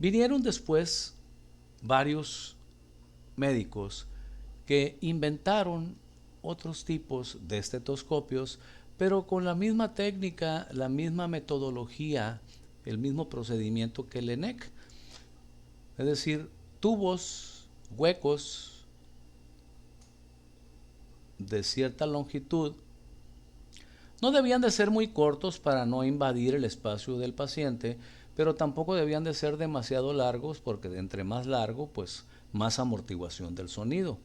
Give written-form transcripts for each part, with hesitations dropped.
Vinieron después varios médicos que inventaron otros tipos de estetoscopios, pero con la misma técnica, la misma metodología, el mismo procedimiento que el ENEC. Es decir, tubos huecos de cierta longitud no debían de ser muy cortos para no invadir el espacio del paciente, pero tampoco debían de ser demasiado largos porque entre más largo, pues más amortiguación del sonido.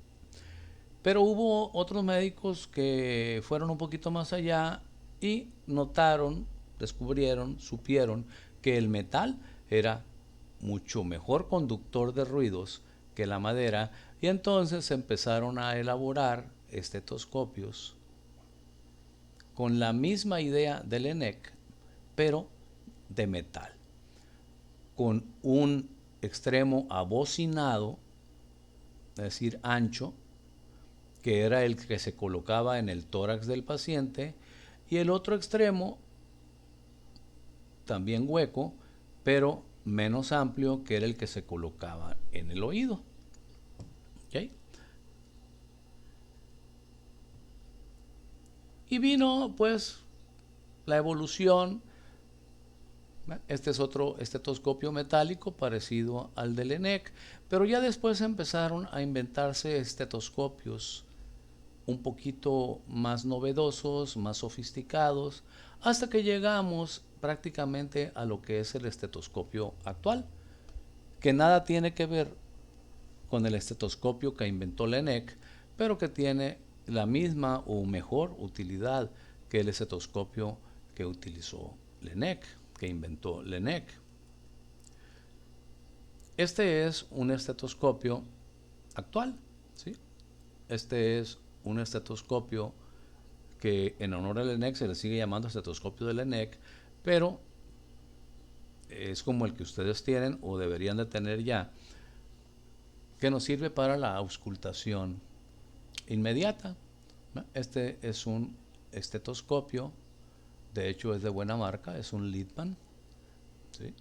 Pero hubo otros médicos que fueron un poquito más allá y notaron, descubrieron, supieron que el metal era mucho mejor conductor de ruidos que la madera, y entonces empezaron a elaborar estetoscopios con la misma idea del ENEC, pero de metal, con un extremo abocinado, es decir, ancho, que era el que se colocaba en el tórax del paciente, y el otro extremo, también hueco, pero menos amplio, que era el que se colocaba en el oído. ¿Okay? Y vino pues la evolución. Este es otro estetoscopio metálico parecido al del ENEC, pero ya después empezaron a inventarse estetoscopios un poquito más novedosos, más sofisticados, hasta que llegamos prácticamente a lo que es el estetoscopio actual, que nada tiene que ver con el estetoscopio que inventó Laennec, pero que tiene la misma o mejor utilidad que el estetoscopio que utilizó Laennec, que inventó Laennec. Este es un estetoscopio actual, ¿sí? Este es un estetoscopio que en honor a Laennec se le sigue llamando estetoscopio de Laennec, pero es como el que ustedes tienen o deberían de tener ya, que nos sirve para la auscultación inmediata. Este es un estetoscopio, de hecho es de buena marca, es un Littmann, ¿sí?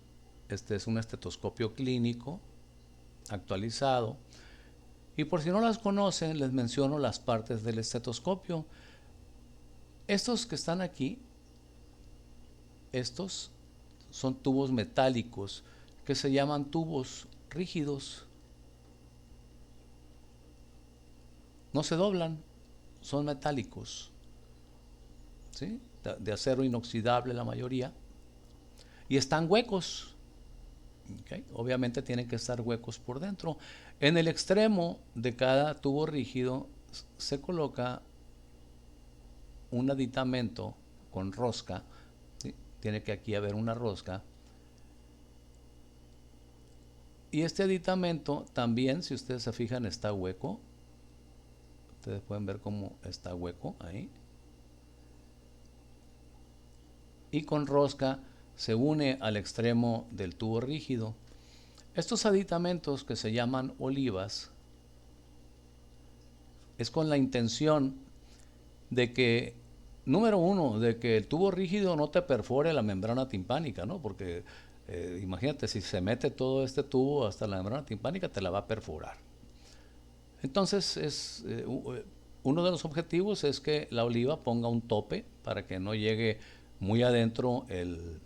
Este es un estetoscopio clínico actualizado. Y por si no las conocen, les menciono las partes del estetoscopio. Estos que están aquí, estos son tubos metálicos que se llaman tubos rígidos. No se doblan, son metálicos, ¿sí? De acero inoxidable la mayoría, y están huecos. ¿Okay? Obviamente tienen que estar huecos por dentro. En el extremo de cada tubo rígido se coloca un aditamento con rosca, ¿sí? Tiene que aquí haber una rosca. Y este aditamento también, si ustedes se fijan, está hueco. Ustedes pueden ver cómo está hueco ahí. Y con rosca se une al extremo del tubo rígido. Estos aditamentos, que se llaman olivas, es con la intención de que, número uno, de que el tubo rígido no te perfore la membrana timpánica, ¿no? Porque imagínate, si se mete todo este tubo hasta la membrana timpánica, te la va a perforar. Entonces, uno de los objetivos es que la oliva ponga un tope para que no llegue muy adentro el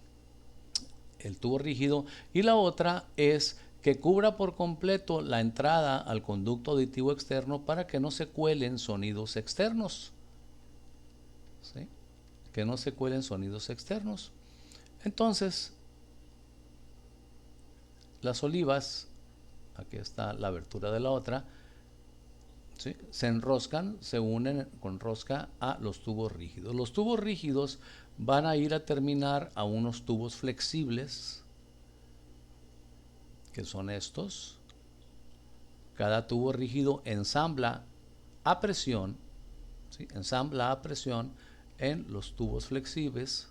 tubo rígido, y la otra es que cubra por completo la entrada al conducto auditivo externo para que no se cuelen sonidos externos, ¿sí? Que no se cuelen sonidos externos. Entonces, las olivas, aquí está la abertura de la otra, ¿sí? Se enroscan, se unen con rosca a los tubos rígidos. Los tubos rígidos van a ir a terminar a unos tubos flexibles, que son estos. Cada tubo rígido ensambla a presión, ¿sí? Ensambla a presión en los tubos flexibles.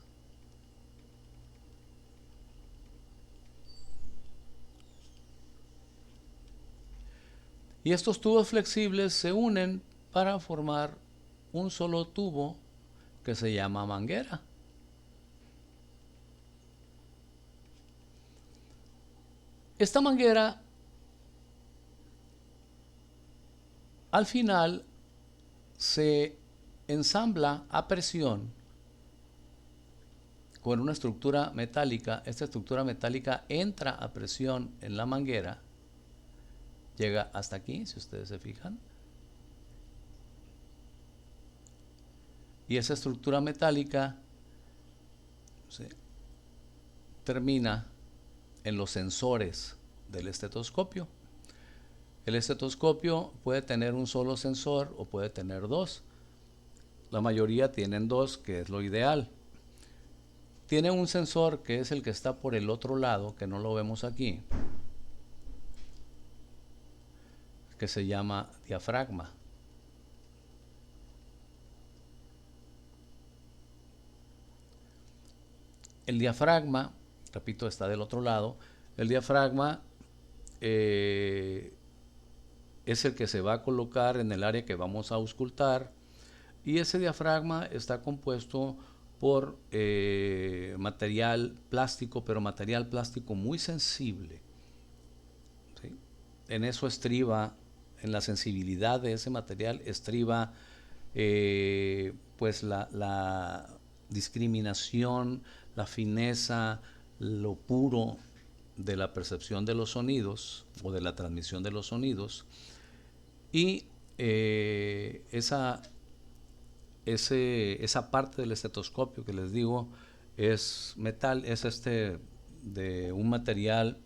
Y estos tubos flexibles se unen para formar un solo tubo que se llama manguera. Esta manguera al final se ensambla a presión con una estructura metálica. Esta estructura metálica entra a presión en la manguera, llega hasta aquí, si ustedes se fijan, y esa estructura metálica termina en los sensores del estetoscopio. El estetoscopio puede tener un solo sensor o puede tener dos. La mayoría tienen dos, que es lo ideal. Tiene un sensor que es el que está por el otro lado, que no lo vemos aquí, que se llama diafragma. El diafragma, repito, está del otro lado. El diafragma es el que se va a colocar en el área que vamos a auscultar, y ese diafragma está compuesto por material plástico, pero material plástico muy sensible, ¿sí? En eso estriba, en la sensibilidad de ese material estriba pues la discriminación, la fineza, lo puro de la percepción de los sonidos o de la transmisión de los sonidos. Y esa parte del estetoscopio que les digo es metal, es de un material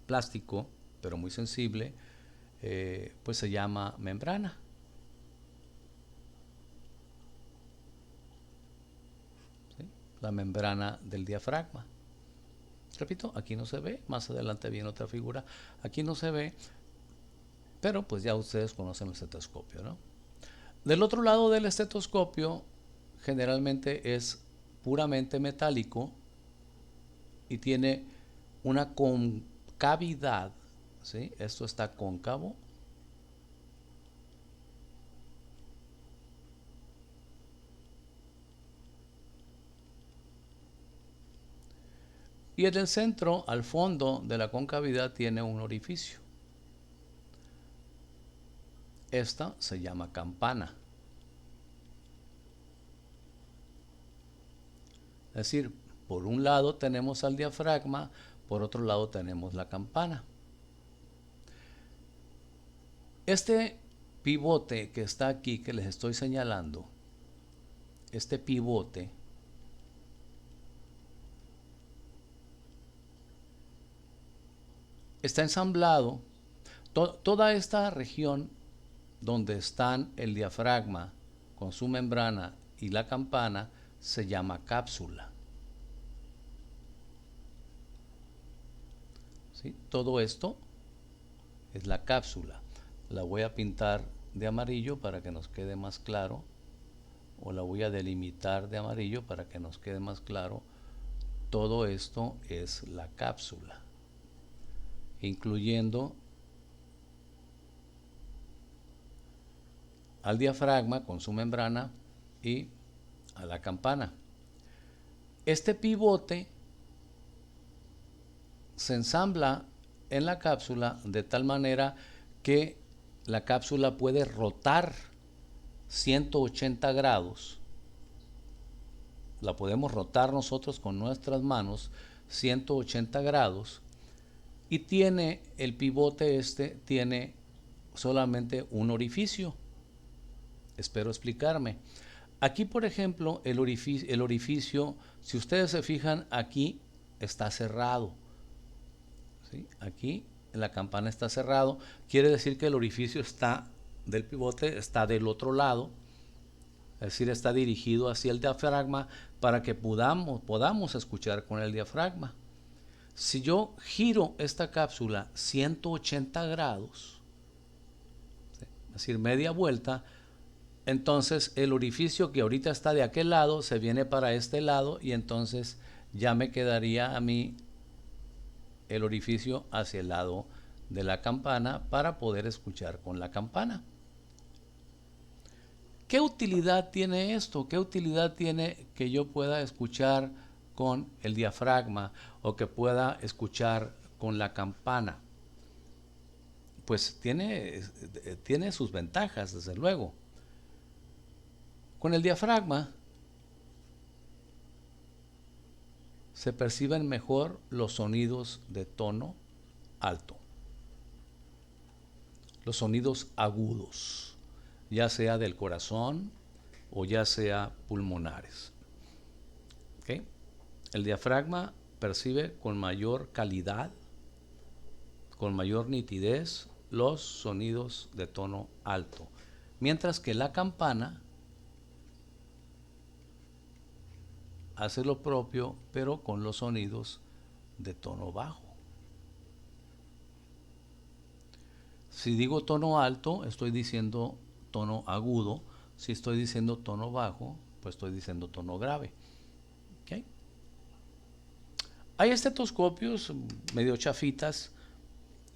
plástico, pero muy sensible, pues se llama membrana. ¿Sí? La membrana del diafragma. Repito, aquí no se ve, más adelante viene otra figura, aquí no se ve, pero pues ya ustedes conocen el estetoscopio, ¿no? Del otro lado del estetoscopio generalmente es puramente metálico y tiene una concavidad, ¿sí? Esto está cóncavo. Y en el centro, al fondo de la concavidad, tiene un orificio. Esta se llama campana. Es decir, por un lado tenemos al diafragma, por otro lado tenemos la campana. Este pivote que está aquí, que les estoy señalando, este pivote está ensamblado. Toda esta región donde están el diafragma con su membrana y la campana se llama cápsula. ¿Sí? Todo esto es la cápsula. La voy a pintar de amarillo para que nos quede más claro, o la voy a delimitar de amarillo para que nos quede más claro. Todo esto es la cápsula, incluyendo al diafragma con su membrana y a la campana. Este pivote se ensambla en la cápsula de tal manera que la cápsula puede rotar 180 grados. La podemos rotar nosotros con nuestras manos 180 grados, y tiene el pivote tiene solamente un orificio. Espero explicarme. Aquí, por ejemplo, el orificio, si ustedes se fijan, aquí está cerrado. ¿Sí? Aquí la campana está cerrado. Quiere decir que el orificio del pivote está del otro lado. Es decir, está dirigido hacia el diafragma para que podamos escuchar con el diafragma. Si yo giro esta cápsula 180 grados, ¿sí? Es decir, media vuelta, entonces el orificio que ahorita está de aquel lado se viene para este lado, y entonces ya me quedaría a mí el orificio hacia el lado de la campana para poder escuchar con la campana. ¿Qué utilidad tiene esto? ¿Qué utilidad tiene que yo pueda escuchar con el diafragma o que pueda escuchar con la campana, pues tiene sus ventajas, desde luego. Con el diafragma se perciben mejor los sonidos de tono alto, los sonidos agudos, ya sea del corazón o ya sea pulmonares. ¿Okay? El diafragma percibe con mayor calidad, con mayor nitidez, los sonidos de tono alto, mientras que la campana hace lo propio, pero con los sonidos de tono bajo. Si digo tono alto, estoy diciendo tono agudo. Si estoy diciendo tono bajo, pues estoy diciendo tono grave. ¿Okay? Hay estetoscopios medio chafitas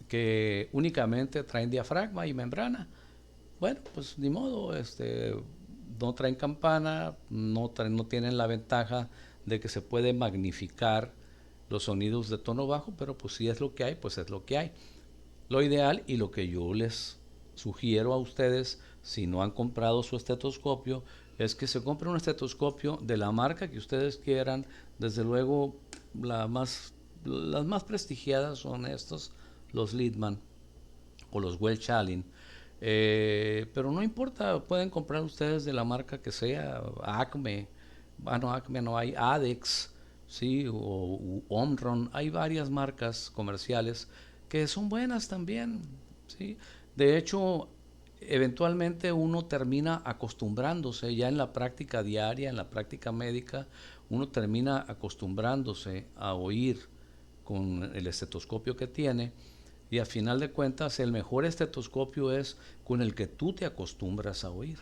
que únicamente traen diafragma y membrana. Bueno, pues ni modo, no traen campana, no tienen la ventaja de que se puede magnificar los sonidos de tono bajo, pero pues si es lo que hay, pues es lo que hay. Lo ideal y lo que yo les sugiero a ustedes, si no han comprado su estetoscopio, es que se compren un estetoscopio de la marca que ustedes quieran. Desde luego, las más prestigiadas son estos, los Littmann o los Welch Allyn. Pero no importa, pueden comprar ustedes de la marca que sea, Acme, bueno, Acme no hay, Adex, ¿sí? o Omron, hay varias marcas comerciales que son buenas también, ¿sí? De hecho, eventualmente uno termina acostumbrándose ya en la práctica diaria, en la práctica médica, uno termina acostumbrándose a oír con el estetoscopio que tiene, y a final de cuentas el mejor estetoscopio es con el que tú te acostumbras a oír.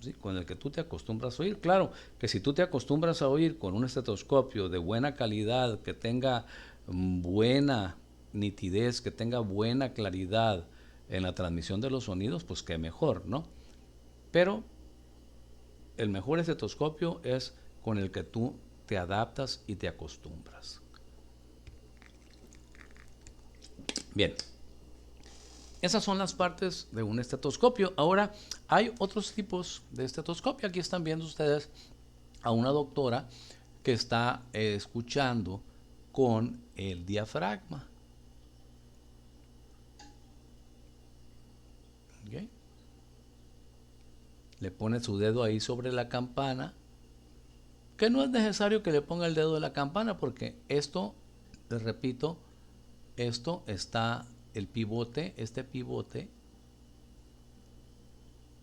¿Sí? Con el que tú te acostumbras a oír. Claro que si tú te acostumbras a oír con un estetoscopio de buena calidad, que tenga buena nitidez, que tenga buena claridad en la transmisión de los sonidos, pues qué mejor, ¿no? Pero el mejor estetoscopio es con el que tú te adaptas y te acostumbras. Bien, esas son las partes de un estetoscopio. Ahora, hay otros tipos de estetoscopio. Aquí están viendo ustedes a una doctora que está escuchando con el diafragma. ¿Okay? Le pone su dedo ahí sobre la campana, que no es necesario que le ponga el dedo de la campana, porque esto, les repito, esto está, el pivote, este pivote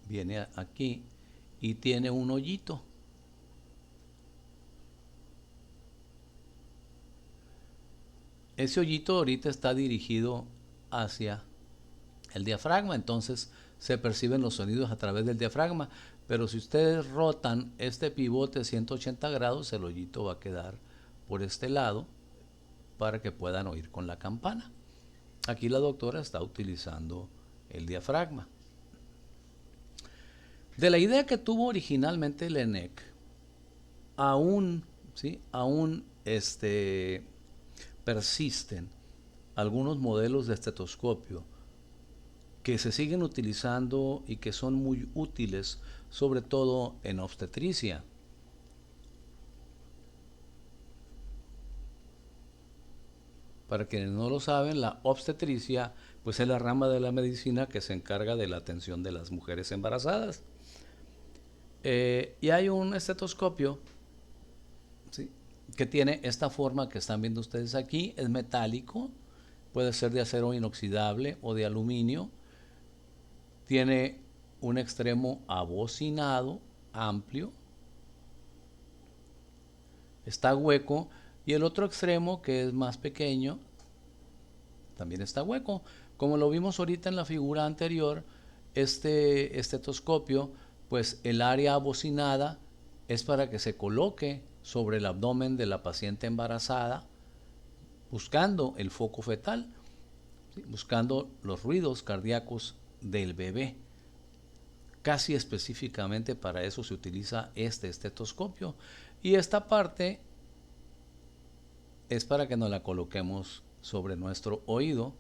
viene aquí y tiene un hoyito. Ese hoyito ahorita está dirigido hacia el diafragma, entonces se perciben los sonidos a través del diafragma, pero si ustedes rotan este pivote 180 grados, el hoyito va a quedar por este lado para que puedan oír con la campana. Aquí la doctora está utilizando el diafragma. De la idea que tuvo originalmente Laennec, aún persisten algunos modelos de estetoscopio que se siguen utilizando y que son muy útiles, sobre todo en obstetricia. Para quienes no lo saben, la obstetricia pues es la rama de la medicina que se encarga de la atención de las mujeres embarazadas. Y hay un estetoscopio, ¿sí?, que tiene esta forma que están viendo ustedes aquí. Es metálico, puede ser de acero inoxidable o de aluminio. Tiene un extremo abocinado, amplio, está hueco, y el otro extremo, que es más pequeño, también está hueco. Como lo vimos ahorita en la figura anterior, este estetoscopio, pues el área abocinada es para que se coloque sobre el abdomen de la paciente embarazada, buscando el foco fetal, ¿sí?, buscando los ruidos cardíacos del bebé. Casi específicamente para eso se utiliza este estetoscopio. Y esta parte es para que nos la coloquemos sobre nuestro oído.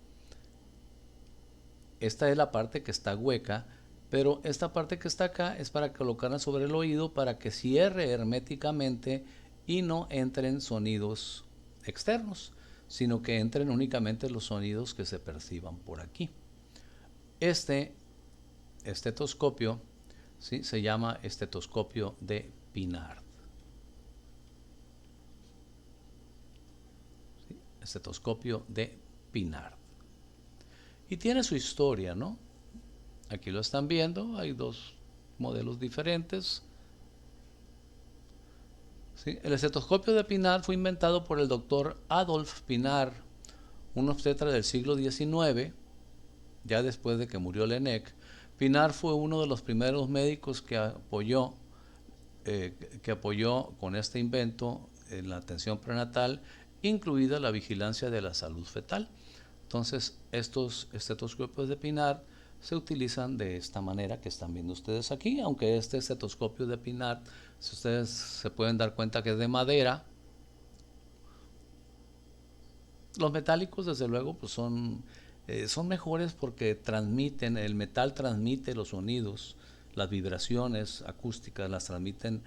Esta es la parte que está hueca, pero esta parte que está acá es para colocarla sobre el oído para que cierre herméticamente y no entren sonidos externos, sino que entren únicamente los sonidos que se perciban por aquí. Este estetoscopio, ¿sí?, se llama estetoscopio de Pinard. ¿Sí? Estetoscopio de Pinard. Y tiene su historia, ¿no? Aquí lo están viendo, hay dos modelos diferentes. ¿Sí? El estetoscopio de Pinard fue inventado por el doctor Adolf Pinard, un obstetra del siglo XIX, ya después de que murió Laennec. Pinard fue uno de los primeros médicos que apoyó con este invento en la atención prenatal, incluida la vigilancia de la salud fetal. Entonces, estos estetoscopios de Pinard se utilizan de esta manera que están viendo ustedes aquí, aunque este estetoscopio de Pinard, si ustedes se pueden dar cuenta que es de madera. Los metálicos, desde luego, pues son mejores porque transmiten, el metal transmite los sonidos, las vibraciones acústicas las transmiten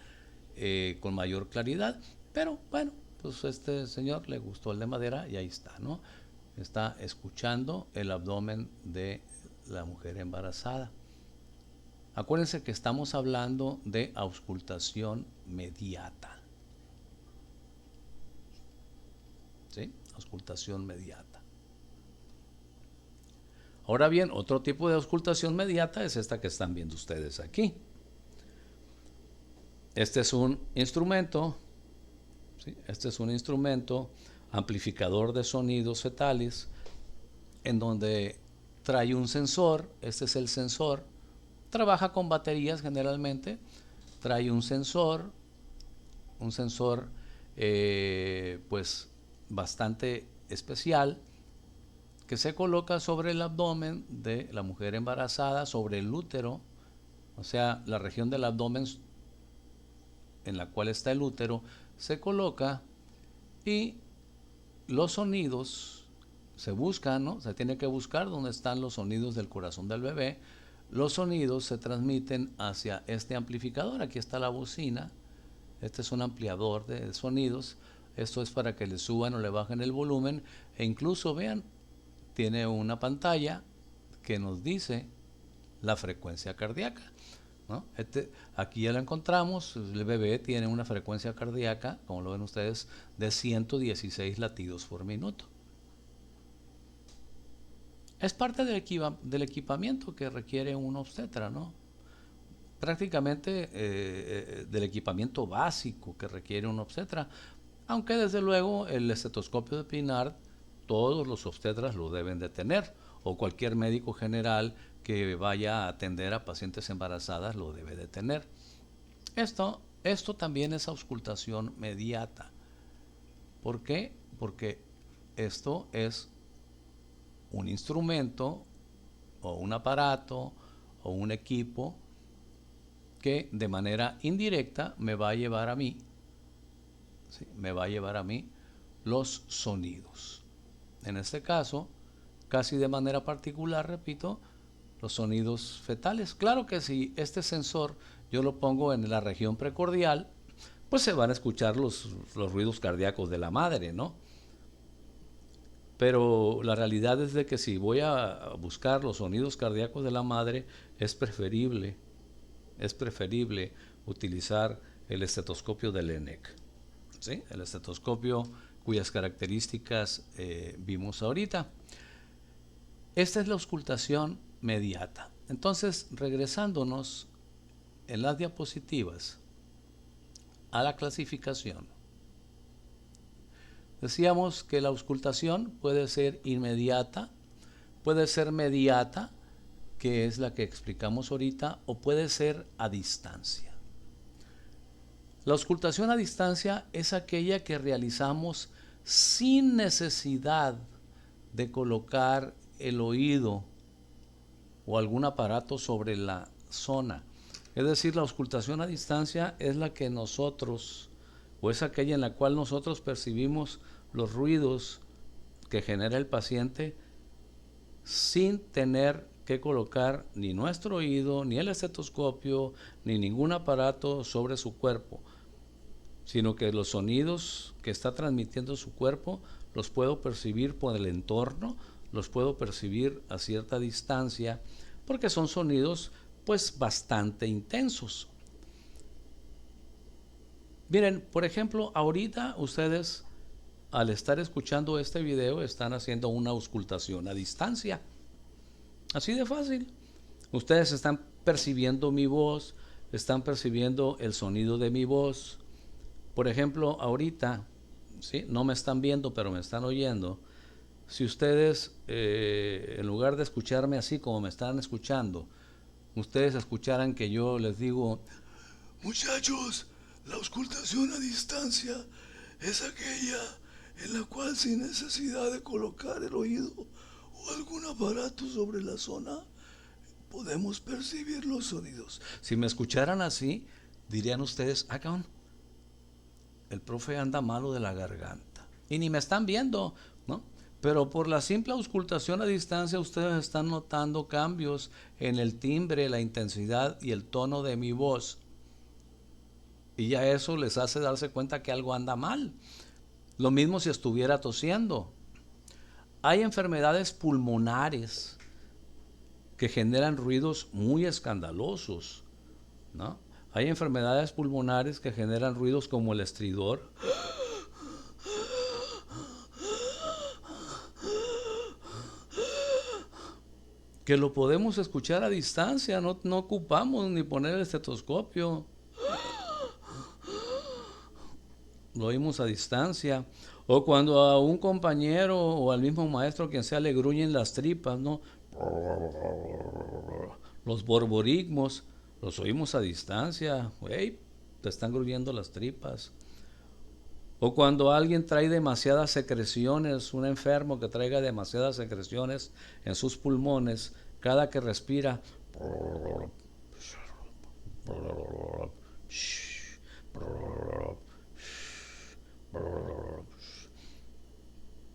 con mayor claridad, pero bueno, pues este señor le gustó el de madera y ahí está, ¿no? Está escuchando el abdomen de la mujer embarazada. Acuérdense que estamos hablando de auscultación mediata. ¿Sí? Auscultación mediata. Ahora bien, otro tipo de auscultación mediata es esta que están viendo ustedes aquí. Este es un instrumento, ¿sí? Este es un instrumento amplificador de sonidos fetales, en donde trae un sensor. Este es el sensor. Trabaja con baterías generalmente. Trae un sensor pues bastante especial, que se coloca sobre el abdomen de la mujer embarazada, sobre el útero, o sea, la región del abdomen en la cual está el útero, se coloca y los sonidos se buscan, ¿no? Se tiene que buscar dónde están los sonidos del corazón del bebé. Los sonidos se transmiten hacia este amplificador. Aquí está la bocina. Este es un ampliador de sonidos. Esto es para que le suban o le bajen el volumen. E incluso, vean, tiene una pantalla que nos dice la frecuencia cardíaca, ¿no? Aquí ya la encontramos. El bebé tiene una frecuencia cardíaca, como lo ven ustedes, de 116 latidos por minuto. Es parte del equipamiento que requiere un obstetra, ¿no? Prácticamente del equipamiento básico que requiere un obstetra, aunque desde luego el estetoscopio de Pinard todos los obstetras lo deben de tener, o cualquier médico general que vaya a atender a pacientes embarazadas lo debe de tener. Esto también es auscultación mediata. ¿Por qué? Porque esto es un instrumento o un aparato o un equipo que de manera indirecta me va a llevar a mí, ¿sí?, me va a llevar a mí los sonidos. En este caso, casi de manera particular, repito, los sonidos fetales. Claro que si este sensor yo lo pongo en la región precordial, pues se van a escuchar los ruidos cardíacos de la madre, ¿no? Pero la realidad es de que si voy a buscar los sonidos cardíacos de la madre, es preferible utilizar el estetoscopio de Laennec, ¿sí? El estetoscopio cuyas características vimos ahorita. Esta es la auscultación mediata. Entonces, regresándonos en las diapositivas a la clasificación, decíamos que la auscultación puede ser inmediata, puede ser mediata, que es la que explicamos ahorita, o puede ser a distancia. La auscultación a distancia es aquella que realizamos sin necesidad de colocar el oído o algún aparato sobre la zona. Es decir, la auscultación a distancia es la que nosotros, o es aquella en la cual nosotros percibimos los ruidos que genera el paciente sin tener que colocar ni nuestro oído, ni el estetoscopio, ni ningún aparato sobre su cuerpo, sino que los sonidos que está transmitiendo su cuerpo los puedo percibir por el entorno, los puedo percibir a cierta distancia, porque son sonidos pues bastante intensos. Miren, por ejemplo, ahorita ustedes al estar escuchando este video están haciendo una auscultación a distancia. Así de fácil. Ustedes están percibiendo mi voz, están percibiendo el sonido de mi voz. Por ejemplo, ahorita, ¿sí? No me están viendo, pero me están oyendo. Si ustedes, en lugar de escucharme así como me están escuchando, ustedes escucharan que yo les digo: muchachos, la auscultación a distancia es aquella en la cual, sin necesidad de colocar el oído o algún aparato sobre la zona, podemos percibir los sonidos. Si me escucharan así, dirían ustedes: ah, cabrón, el profe anda malo de la garganta. Y ni me están viendo, ¿no? Pero por la simple auscultación a distancia ustedes están notando cambios en el timbre, la intensidad y el tono de mi voz. Y ya eso les hace darse cuenta que algo anda mal. Lo mismo si estuviera tosiendo. Hay enfermedades pulmonares que generan ruidos muy escandalosos, ¿no? Hay enfermedades pulmonares que generan ruidos como el estridor, que lo podemos escuchar a distancia, no ocupamos ni poner el estetoscopio, lo oímos a distancia. O cuando a un compañero o al mismo maestro, quien sea, le gruñen las tripas, ¿no? Los borborigmos, los oímos a distancia. Hey, te están gruñendo las tripas. O cuando alguien trae demasiadas secreciones, un enfermo que traiga demasiadas secreciones en sus pulmones, cada que respira,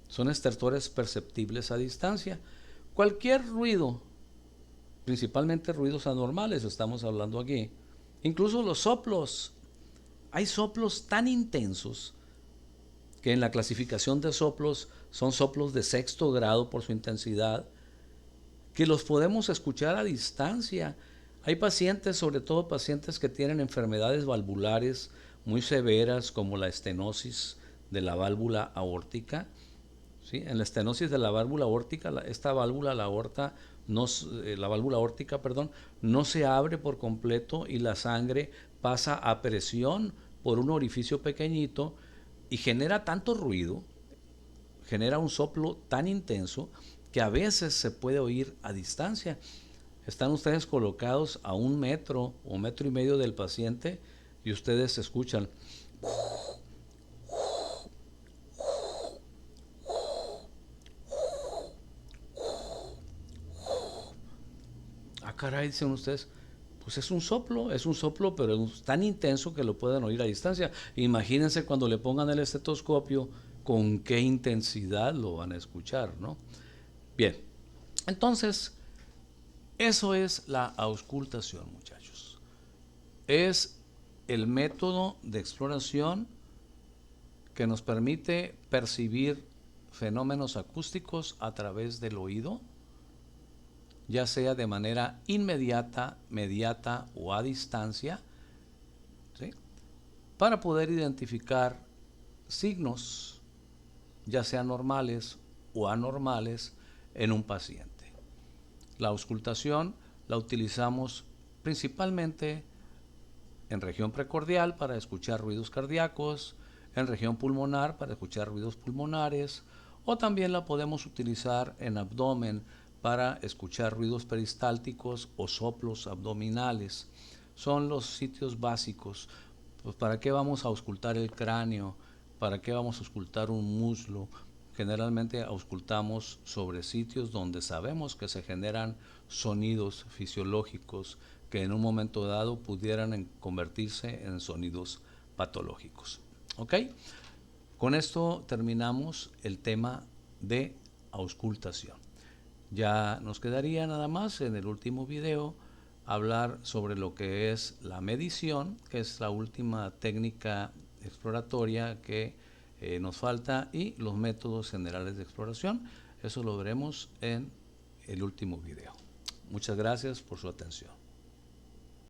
son estertores perceptibles a distancia. Cualquier ruido, principalmente ruidos anormales, estamos hablando aquí. Incluso los soplos. Hay soplos tan intensos que en la clasificación de soplos son soplos de 6º grado por su intensidad, que los podemos escuchar a distancia. Hay pacientes, sobre todo pacientes que tienen enfermedades valvulares muy severas, como la estenosis de la válvula aórtica. ¿Sí? En la estenosis de la válvula aórtica, esta válvula, la válvula aórtica, no se abre por completo y la sangre pasa a presión por un orificio pequeñito y genera tanto ruido, genera un soplo tan intenso que a veces se puede oír a distancia. Están ustedes colocados a 1 metro o 1,5 metros del paciente y ustedes escuchan. Ah, caray, dicen ustedes, pues es un soplo, pero es tan intenso que lo pueden oír a distancia. Imagínense cuando le pongan el estetoscopio, con qué intensidad lo van a escuchar, ¿no? Bien, entonces, eso es la auscultación, muchachos. Es el método de exploración que nos permite percibir fenómenos acústicos a través del oído, ya sea de manera inmediata, mediata o a distancia, ¿sí? Para poder identificar signos, ya sean normales o anormales, en un paciente. La auscultación la utilizamos principalmente en región precordial para escuchar ruidos cardíacos, en región pulmonar para escuchar ruidos pulmonares, o también la podemos utilizar en abdomen para escuchar ruidos peristálticos o soplos abdominales. Son los sitios básicos. Pues, ¿para qué vamos a auscultar el cráneo? ¿Para qué vamos a auscultar un muslo? Generalmente auscultamos sobre sitios donde sabemos que se generan sonidos fisiológicos que en un momento dado pudieran convertirse en sonidos patológicos. ¿Ok? Con esto terminamos el tema de auscultación. Ya nos quedaría nada más en el último video hablar sobre lo que es la medición, que es la última técnica exploratoria que nos falta, y los métodos generales de exploración. Eso lo veremos en el último video. Muchas gracias por su atención.